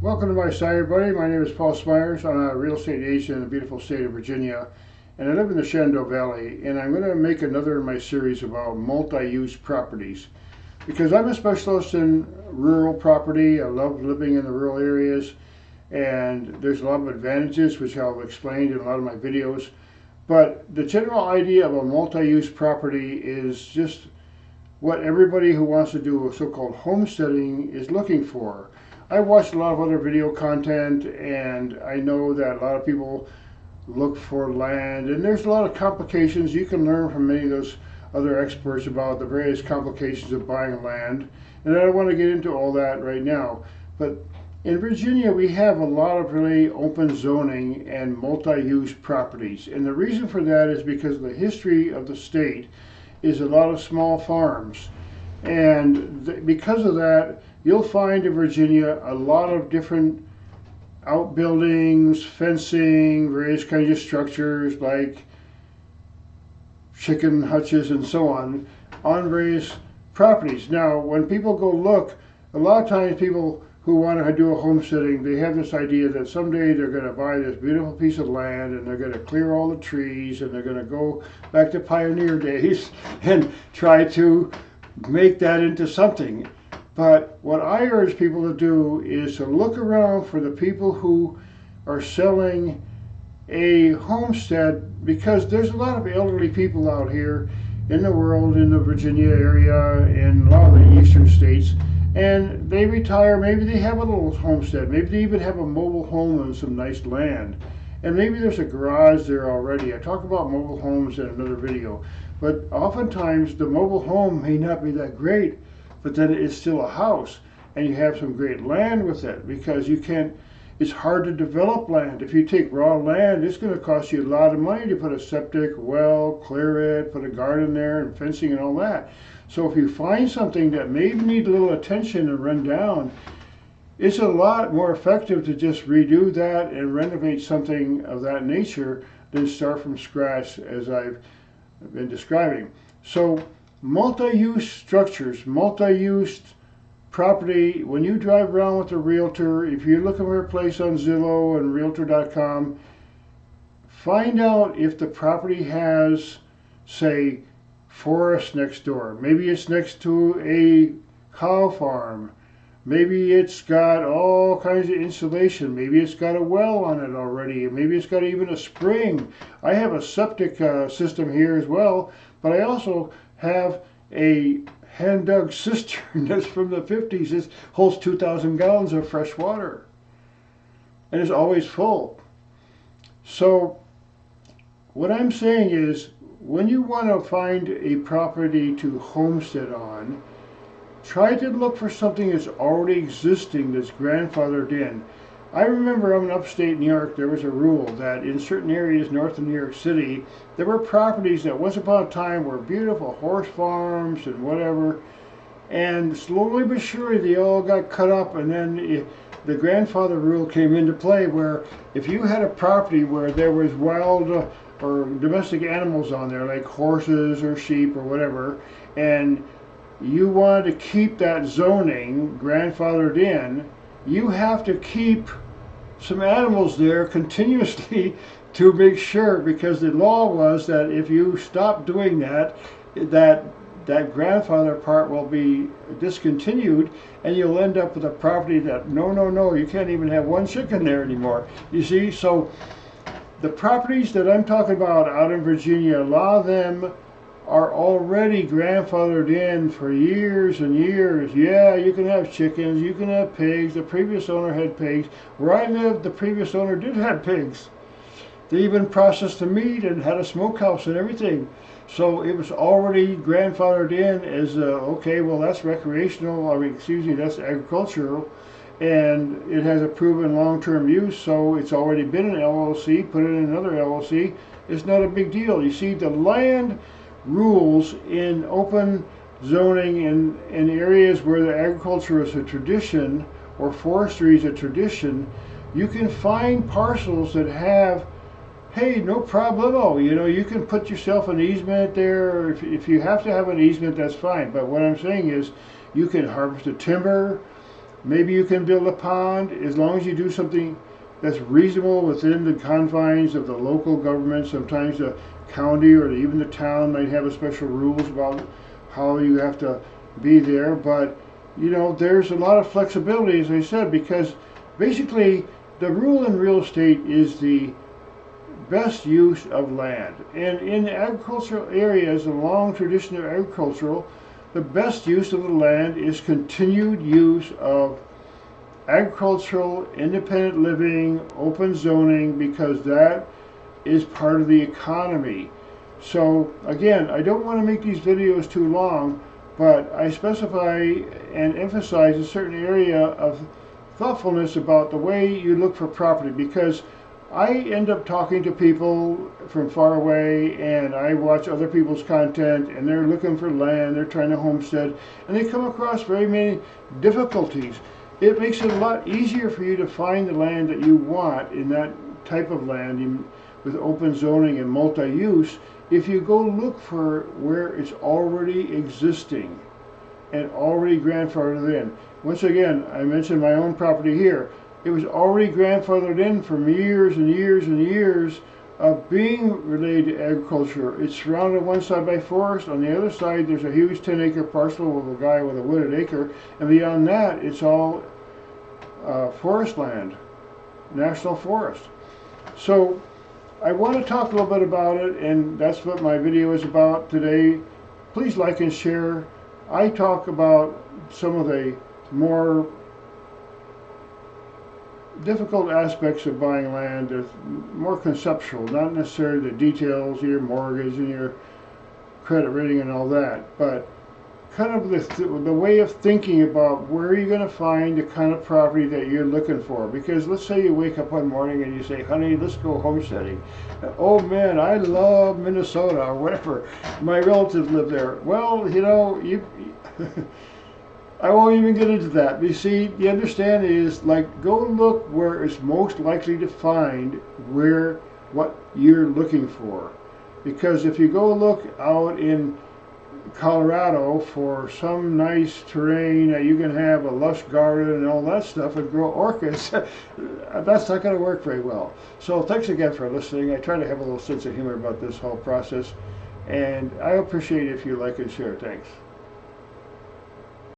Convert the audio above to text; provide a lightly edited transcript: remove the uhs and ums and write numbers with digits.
Welcome to my site, everybody. My name is Paul Smyers. I'm a real estate agent in the beautiful state of Virginia, and I live in the Shenandoah Valley. And I'm going to make another in my series about multi-use properties because I'm a specialist in rural property. I love living in the rural areas, and there's a lot of advantages which I've explained in a lot of my videos. But the general idea of a multi-use property is just what everybody who wants to do a so-called homesteading is looking for. I watched a lot of other video content, and I know that a lot of people look for land, and there's a lot of complications. You can learn from many of those other experts about the various complications of buying land, and I don't want to get into all that right now. But in Virginia, we have a lot of really open zoning and multi-use properties, and the reason for that is because of the history of the state is a lot of small farms. And because of that, you'll find in Virginia a lot of different outbuildings, fencing, various kinds of structures like chicken hutches and so on various properties. Now, when people go look, a lot of times people who want to do a homesteading, they have this idea that someday they're going to buy this beautiful piece of land and they're going to clear all the trees and they're going to go back to pioneer days and try to make that into something. But what I urge people to do is to look around for the people who are selling a homestead, because there's a lot of elderly people out here in the world, in the Virginia area, in a lot of the eastern states, and they retire. Maybe they have a little homestead, maybe they even have a mobile home on some nice land, and maybe there's a garage there already. I talk about mobile homes in another video, but oftentimes the mobile home may not be that great, but then it's still a house, and you have some great land with it, because you can't, it's hard to develop land. If you take raw land, it's going to cost you a lot of money to put a septic well, clear it, put a garden there, and fencing and all that. So if you find something that maybe needs a little attention and run down, it's a lot more effective to just redo that and renovate something of that nature than start from scratch, as I've been describing. So multi-use structures, multi-use property, when you drive around with a realtor, if you're looking for a place on Zillow and realtor.com, find out if the property has, say, forest next door. Maybe it's next to a cow farm. Maybe it's got all kinds of insulation. Maybe it's got a well on it already. Maybe it's got even a spring. I have a septic system here as well, but I also have a hand-dug cistern that's from the 50s. It holds 2,000 gallons of fresh water, and it's always full. So what I'm saying is, when you want to find a property to homestead on, try to look for something that's already existing, that's grandfathered in. I remember I'm in upstate New York, there was a rule that in certain areas north of New York City, there were properties that once upon a time were beautiful horse farms and whatever, and slowly but surely they all got cut up, and then the grandfather rule came into play, where if you had a property where there was wild or domestic animals on there, like horses or sheep or whatever, and you wanted to keep that zoning grandfathered in, you have to keep some animals there continuously to make sure, because the law was that if you stop doing that, that grandfather part will be discontinued, and you'll end up with a property that no, you can't even have one chicken there anymore. You see, so the properties that I'm talking about out in Virginia, a lot of them are already grandfathered in for years and years. Yeah, you can have chickens, you can have pigs. The previous owner had pigs. Where I lived, the previous owner did have pigs. They even processed the meat and had a smokehouse and everything. So it was already grandfathered in as, okay, well, that's recreational, that's agricultural, and it has a proven long-term use, so it's already been an LLC, put it in another LLC. It's not a big deal. You see, the land rules in open zoning in areas where the agriculture is a tradition or forestry is a tradition, you can find parcels that have, hey, no problemo, you can put yourself an easement there. If you have to have an easement, that's fine. But what I'm saying is, you can harvest the timber, Maybe you can build a pond as long as you do something that's reasonable within the confines of the local government. Sometimes the county or even the town might have a special rules about how you have to be there, but there's a lot of flexibility, as I said, because basically the rule in real estate is the best use of land. And in agricultural areas, a long tradition of agricultural, the best use of the land is continued use of agricultural, independent living, open zoning, because that is part of the economy. So again, I don't want to make these videos too long, but I specify and emphasize a certain area of thoughtfulness about the way you look for property, because I end up talking to people from far away, and I watch other people's content, and they're looking for land, they're trying to homestead, and they come across very many difficulties. It makes it a lot easier for you to find the land that you want in that type of land with open zoning and multi-use if you go look for where it's already existing and already grandfathered in. Once again, I mentioned my own property here. It was already grandfathered in from years and years and years of being related to agriculture. It's surrounded on one side by forest. On the other side, there's a huge 10-acre parcel with a guy with a wooded acre. And beyond that, it's all forest land, national forest. So I want to talk a little bit about it, and that's what my video is about today. Please like and share. I talk about some of the more difficult aspects of buying land. It's more conceptual, not necessarily the details, your mortgage and your credit rating and all that, but kind of the way of thinking about where you're going to find the kind of property that you're looking for. Because let's say you wake up one morning and you say, honey, let's go homesteading. Oh man, I love Minnesota or whatever. My relatives live there. Well, I won't even get into that. You see, the understanding is, like, go look where it's most likely to find what you're looking for. Because if you go look out in Colorado for some nice terrain that you can have a lush garden and all that stuff and grow orchids, that's not going to work very well. So thanks again for listening. I try to have a little sense of humor about this whole process, and I appreciate it if you like and share. Thanks.